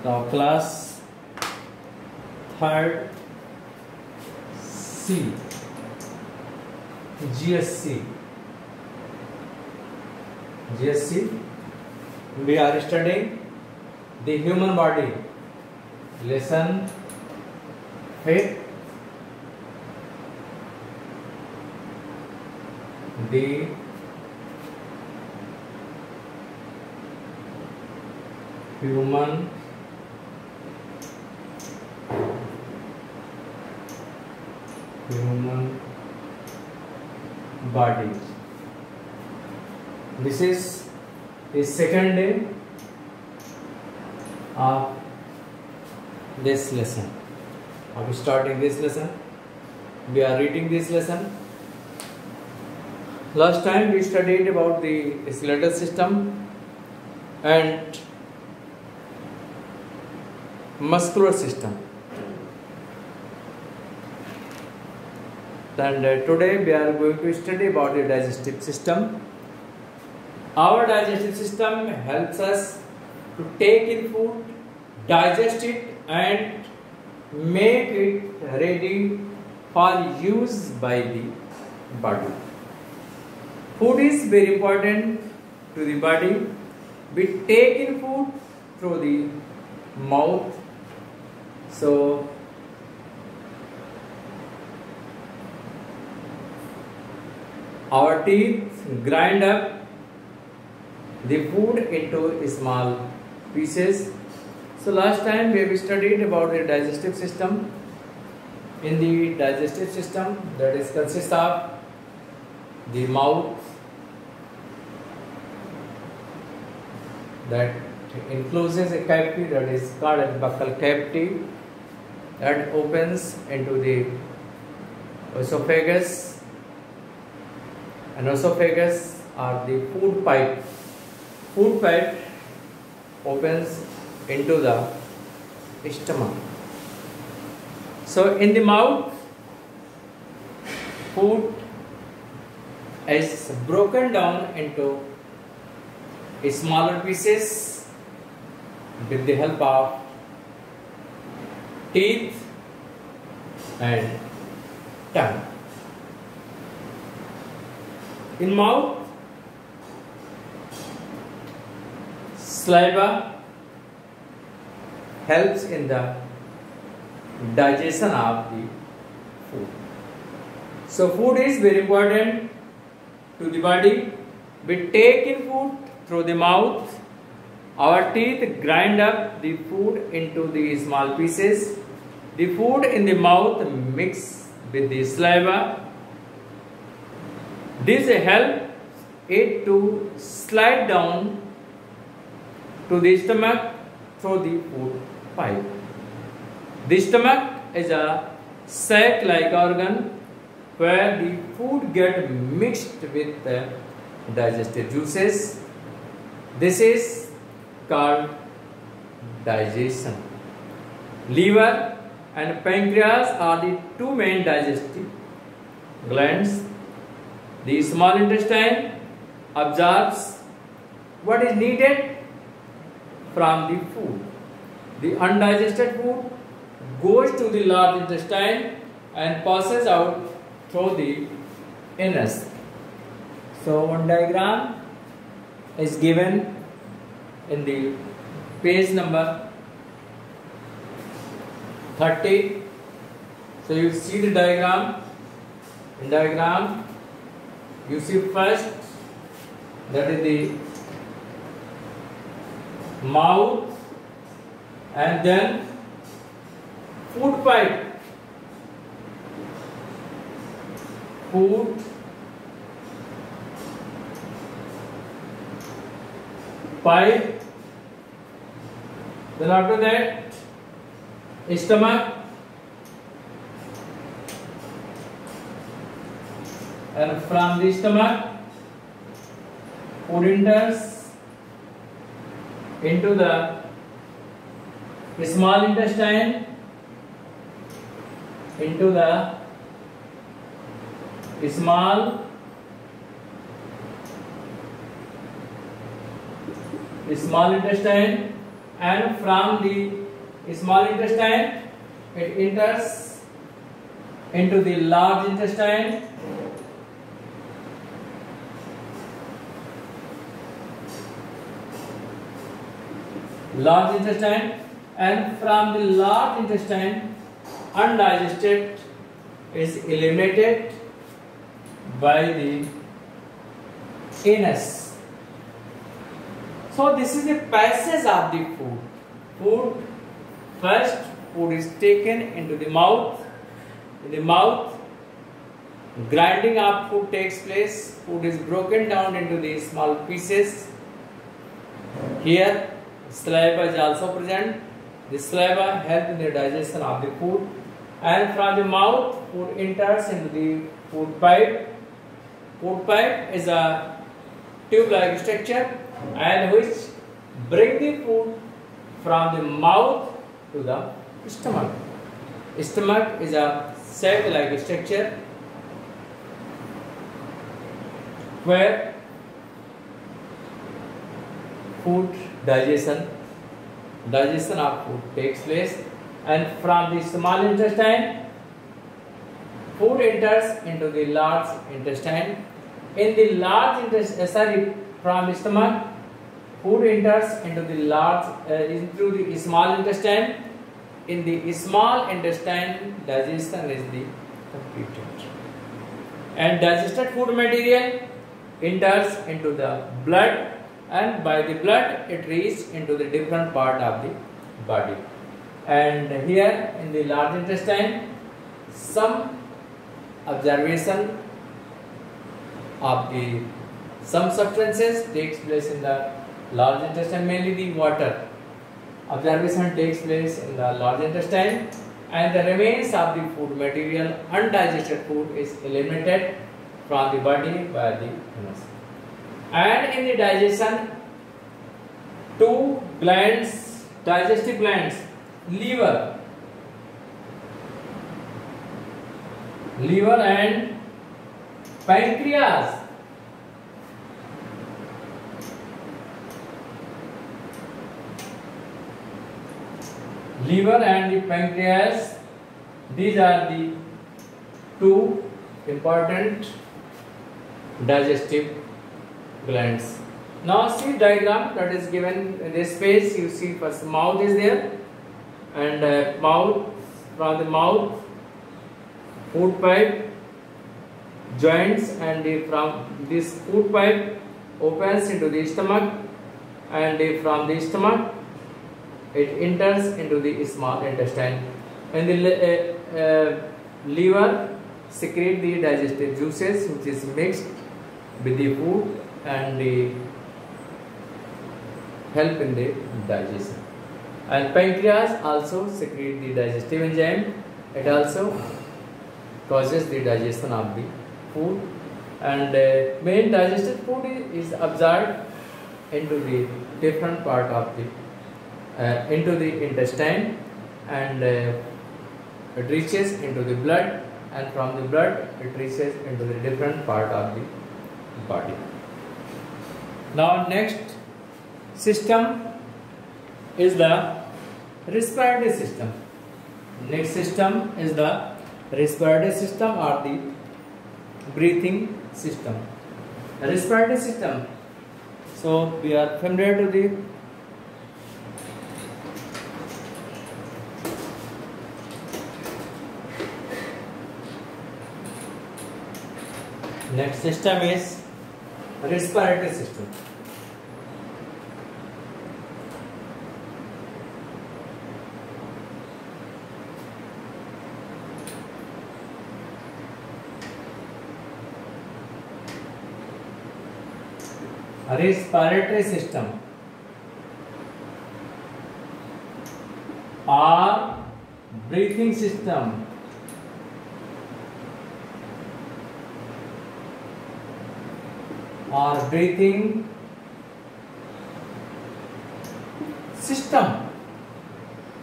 Now class third C, GSC. We are studying the human body. Lesson 5. The human body. This is the second day of this lesson. Are starting this lesson? We are reading this lesson. Last time we studied about the skeletal system and muscular system. And today we are going to study about the digestive system. Our digestive system helps us to take in food, digest it and make it ready for use by the body. Food is very important to the body. We take in food through the mouth. So our teeth grind up the food into small pieces. So last time we have studied about the digestive system. In the digestive system, that is consists of the mouth, that encloses a cavity that is called as buccal cavity, that opens into the esophagus, and esophagus are the food pipe. Food pipe opens into the stomach. So in the mouth, food is broken down into smaller pieces with the help of teeth and tongue. In mouth, saliva helps in the digestion of the food. So food is very important to the body. We take in food through the mouth. Our teeth grind up the food into the small pieces. The food in the mouth mix with the saliva. This helps it to slide down to the stomach through the food pipe. The stomach is a sac-like organ where the food gets mixed with the digestive juices. This is called digestion. Liver and pancreas are the two main digestive glands. The small intestine absorbs what is needed from the food. The undigested food goes to the large intestine and passes out through the anus. So one diagram is given in the page number 30. So you see the diagram. In diagram, you see first that is the mouth and then food pipe. Food pipe. Then after that, stomach, and from the stomach, food enters into the small intestine, into the small intestine, and from the small intestine it enters into the large intestine. And from the large intestine undigested is eliminated by the anus. So this is the passage of the food. First food is taken into the mouth. In the mouth, grinding of food takes place. Food is broken down into the small pieces. Here saliva is also present. The saliva helps in the digestion of the food, and from the mouth food enters into the food pipe. Food pipe is a tube-like structure and which bring the food from the mouth to the stomach. Stomach is a sac-like structure where food digestion of food takes place, and from the small intestine food enters into the large intestine. In the large intestine, from the stomach food enters into the small intestine. In the small intestine digestion is the completed, and digested food material enters into the blood, and by the blood it reaches into the different part of the body. And here in the large intestine some observation of the some substances takes place in the large intestine, mainly the water. Observation takes place in the large intestine, and the remains of the food material, undigested food, is eliminated from the body by the anus. And in the digestion, two glands, digestive glands, liver and pancreas, these are the two important digestive glands. Now see diagram that is given in this page. You see first mouth is there, and from the mouth food pipe joints, and from this food pipe opens into the stomach, and from the stomach it enters into the small intestine, and the liver secrete the digestive juices which is mixed with the food and help in the digestion. And pancreas also secrete the digestive enzyme. It also causes the digestion of the food, and main digested food is absorbed into the different part of the into the intestine, and it reaches into the blood, and from the blood it reaches into the different part of the body. Now next system is the respiratory system. Next system is the respiratory system or the breathing system. Respiratory system. So we are familiar to the next system is respiratory system. Respiratory system or breathing system or breathing system.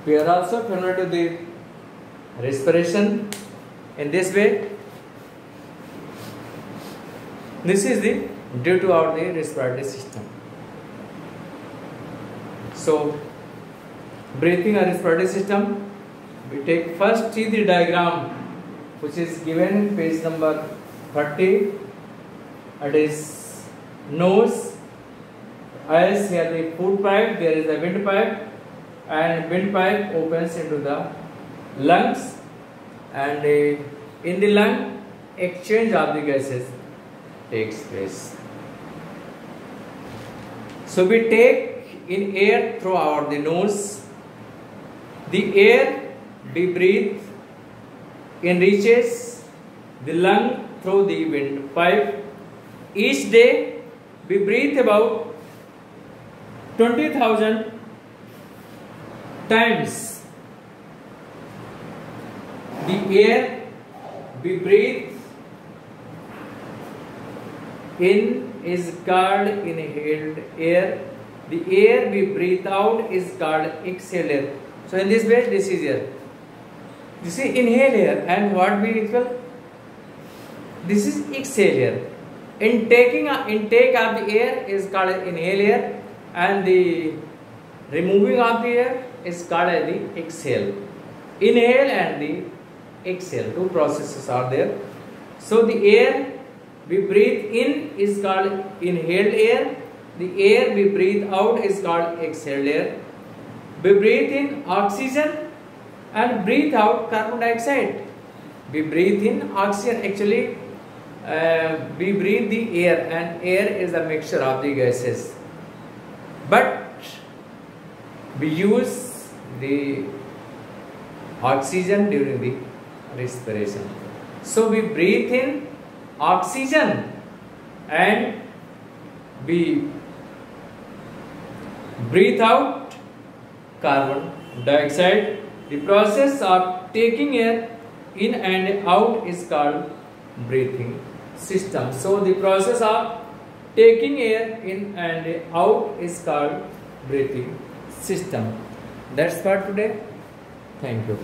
We are also familiar to the respiration in this way. This is the due to our the respiratory system. So breathing or respiratory system. We take first see the diagram which is given page number 30. It is nose. As here the food pipe, there is a windpipe, and windpipe opens into the lungs, and in the lung exchange of the gases takes place. So we take in air throughout the nose. The air we breathe enriches the lung through the windpipe. Each day we breathe about 20,000 times. The air we breathe in is called inhaled air. The air we breathe out is called exhaled air. So in this way, this is air. You see, inhale air, and what we equal? This is exhale air. Intake of the air is called inhale air, and the removing of the air is called as the exhale. Inhale and the exhale, two processes are there. So the air we breathe in is called inhaled air. The air we breathe out is called exhaled air. We breathe in oxygen and breathe out carbon dioxide. We breathe in oxygen, actually we breathe the air, and air is a mixture of the gases. But we use the oxygen during the respiration. So we breathe in oxygen and we breathe out carbon dioxide. The process of taking air in and out is called breathing system. So the process of taking air in and out is called breathing system. That's for today. Thank you.